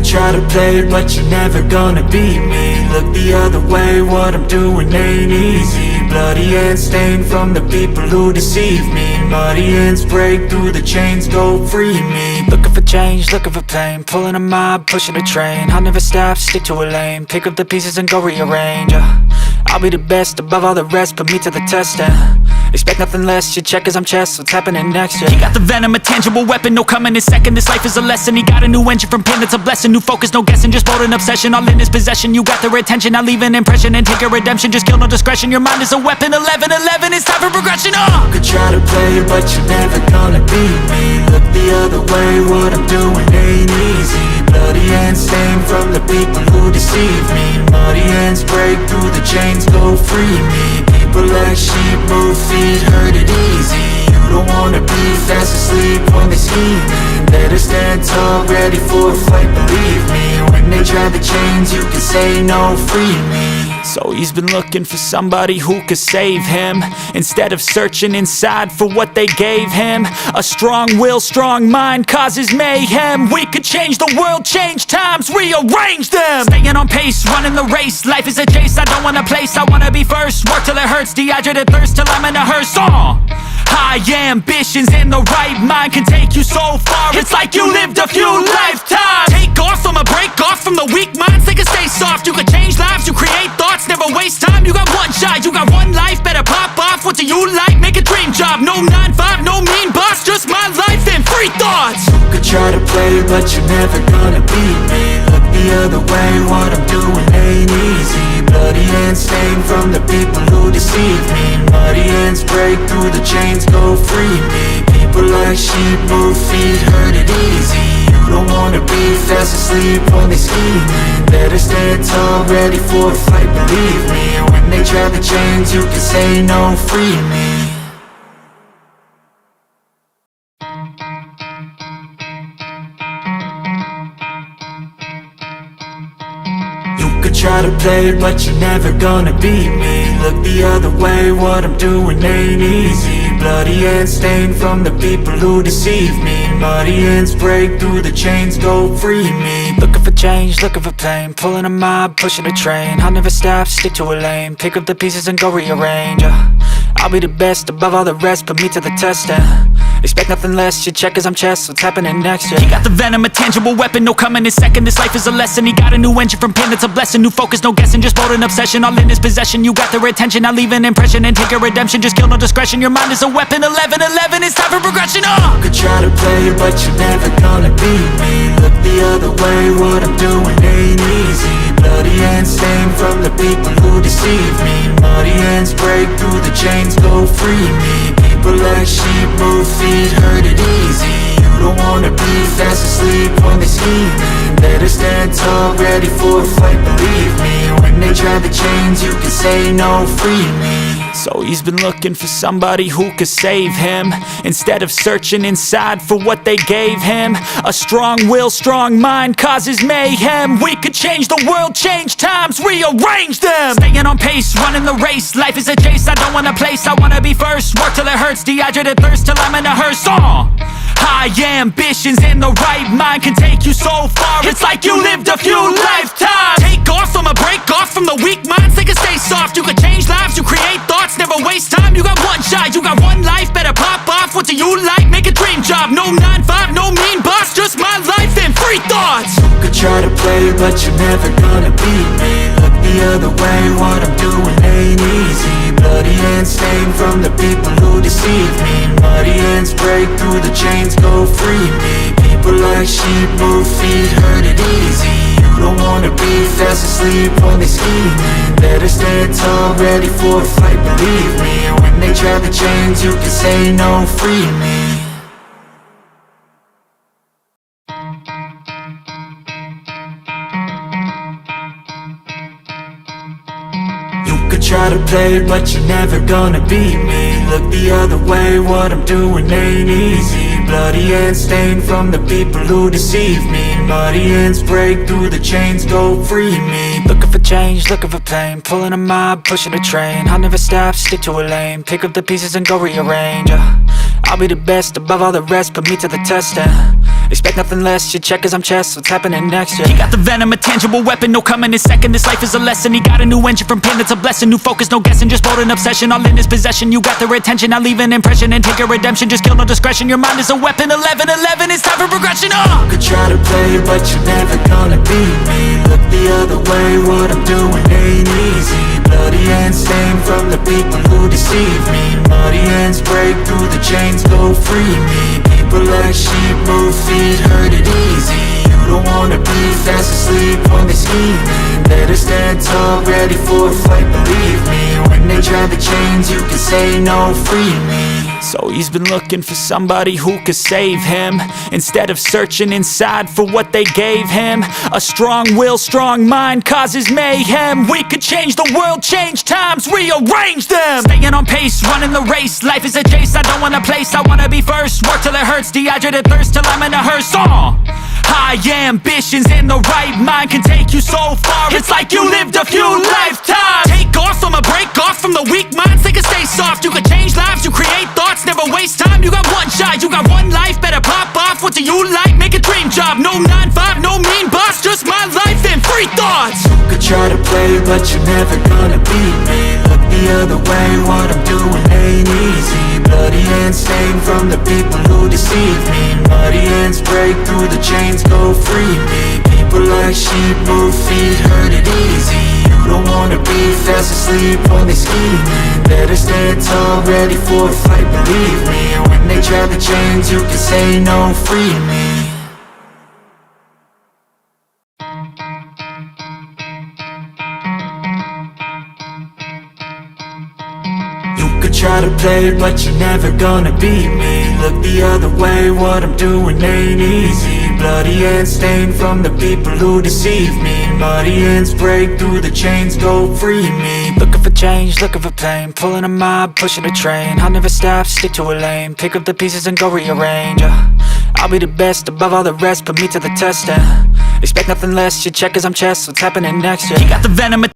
could try to play it, but you're never gonna beat me. Look the other way, what I'm doing ain't easy. Bloody hands stained from the people who deceive me. Muddy hands break through the chains, go free me. Looking for change, looking for pain, pulling a mob, pushing a train. I'll never stop, stick to a lane, pick up the pieces and go rearrange. I'll be the best above all the rest, put me to the test and expect nothing less. Your check is I'm chess, what's happening next? Yeah. He got the venom, a tangible weapon, no coming in second. This life is a lesson. He got a new engine from pain, that's a blessing. New focus, no guessing, just bold and obsession. All in his possession, you got their attention. I leave an impression and take a redemption. Just kill, no discretion. Your mind is a weapon. 11-11, it's time for progression. Could try to play it, but you're never gonna beat me. Look the other way, what I'm doing ain't easy. Bloody hands stained from the people who deceive me. Muddy hands break through the chains, go free me. People like sheep move feet, hurt it easy. You don't wanna be fast asleep when they're scheming. Better stand tall, ready for a fight, believe me. When they try the chains, you can say no, free me. So he's been looking for somebody who could save him, instead of searching inside for what they gave him. A strong will, strong mind causes mayhem. We could change the world, change times, rearrange them. Staying on pace, running the race. Life is a chase, I don't want a place, I wanna be first. Work till it hurts, dehydrated thirst till I'm in a hearse. High ambitions in the right mind can take you so far. It's like you lived a few lifetimes. Take off, I'ma break off from the weak minds. They can stay soft, you can change lives, you create thoughts, never waste time. You got one shot, you got one life, better pop off. What do you like? Make a dream job. No 9-5, no mean boss, just my life and free thoughts. You could try to play it, but you're never gonna beat me. Look the other way, what I'm doing ain't easy. Bloody hands stained from the people who deceive me. Muddy hands break through the chains, go free me. People like sheep move feet, hurt it easy. You don't wanna be fast asleep when they're scheming. Better stand tall, ready for a fight, believe me. When they try the chains, you can say no, free me. Try to play it, but you're never gonna beat me. Look the other way, what I'm doing ain't easy. Bloody hands stained from the people who deceive me. Muddy hands break through the chains, go free me. Looking for change, looking for pain, pulling a mob, pushing a train. I'll never stop, stick to a lane, pick up the pieces and go rearrange. I'll be the best above all the rest, put me to the test and expect nothing less. Your check is I'm chess, what's happening next? Yeah. He got the venom, a tangible weapon, no coming in second. This life is a lesson. He got a new engine from pain, that's a blessing. New focus, no guessing, just bold and obsession. All in his possession, you got their attention. I leave an impression and take a redemption. Just kill, no discretion. Your mind is a weapon. 11-11, it's time for progression. You could try to play it, but you're never gonna beat me. Look the other way, what I'm doing ain't easy. Bloody hands stained from the people who deceive me. Muddy hands break through the chains, go free me. People like sheep move feet, hurt it easy. You don't wanna be fast asleep when they're scheming. Better stand tall, ready for a fight, believe me. When they try the chains, you can say no, free me. So he's been looking for somebody who could save him, instead of searching inside for what they gave him. A strong will, strong mind causes mayhem. We could change the world, change times, rearrange them. Staying on pace, running the race. Life is a chase, I don't want a place, I wanna be first. Work till it hurts, dehydrated thirst till I'm in a hearse. High ambitions in the right mind can take you so far. It's like you lived a few lifetimes. Take off, I'ma break off from the weak minds. They can stay soft, you can change lives, you create thoughts, never waste time. You got one shot, you got one life, better pop off. What do you like? Make a dream job. No 9-5, no mean boss, just my life and free thoughts. You could try to play it, but you're never gonna beat me. Look the other way, what I'm doing ain't easy. Bloody hands stained from the people who deceive me. Muddy hands break through the chains, go free me. People like sheep move feet, hurt it easy. You don't wanna be fast asleep when they're scheming. Better stand tall, ready for a fight, believe me. When they try the chains, you can say no, free me. Try to play it, but you're never gonna beat me. Look the other way, what I'm doing ain't easy. Bloody hands stained from the people who deceive me. Muddy hands break through the chains, go free me. Looking for change, looking for pain, pulling a mob, pushing a train. I'll never stop, stick to a lane, pick up the pieces and go rearrange. I'll be the best above all the rest, put me to the test and Expect nothing less, you check as I'm chess, what's happening next, yeah. He got the venom, a tangible weapon, no coming in second. This life is a lesson, he got a new engine from pain, it's a blessing. New focus, no guessing, just bold and obsession, all in his possession. You got their attention, I leave an impression and take your redemption. Just kill, no discretion, your mind is a weapon. 11-11, it's time for progression, You could try to play, but you're never gonna beat me. Look the other way, what I'm doing ain't easy. Bloody hands stained from the people who deceive me. Muddy hands break through the chains, go free me. People like sheep move feet, hurt it easy. You don't wanna be fast asleep when they scheming. Better stand tall, ready for a fight, believe me. When they try the chains, you can say no, free me. So he's been looking for somebody who could save him, instead of searching inside for what they gave him. A strong will, strong mind causes mayhem. We could change the world, change times, rearrange them. Staying on pace, running the race. Life is a chase, I don't want a place, I wanna be first. Work till it hurts, dehydrated thirst till I'm in a hearse. High ambitions and the right mind can take you so far. It's like you lived a few lifetimes. Take off from a break off from the weak minds, they can stay soft. You can change lives, you create thoughts, never waste time. You got one shot, you got one life, better pop off. What do you like? Make a dream job. No 9-5, no mean boss, just my life and free thoughts. You could try to play, but you're never gonna beat me. Look the other way, what I'm doing ain't easy. Bloody hands stained from the people who deceive me. Muddy hands break through the chains, go free me. People like sheep move feet, hurt it easy. You don't wanna be fast asleep when they scheming. Better stand tall, ready for a fight, believe me. When they try the chains, you can say no, free me. Try to play, but you're never gonna beat me. Look the other way, what I'm doing ain't easy. Bloody hands stained from the people who deceive me. Muddy hands break through the chains, go free me. Looking for change, looking for pain, pulling a mob, pushing a train. I'll never stop, stick to a lane, pick up the pieces and go rearrange. I'll be the best above all the rest, put me to the test, expect nothing less, you check as I'm chess, what's happening next, yeah. He got the venom.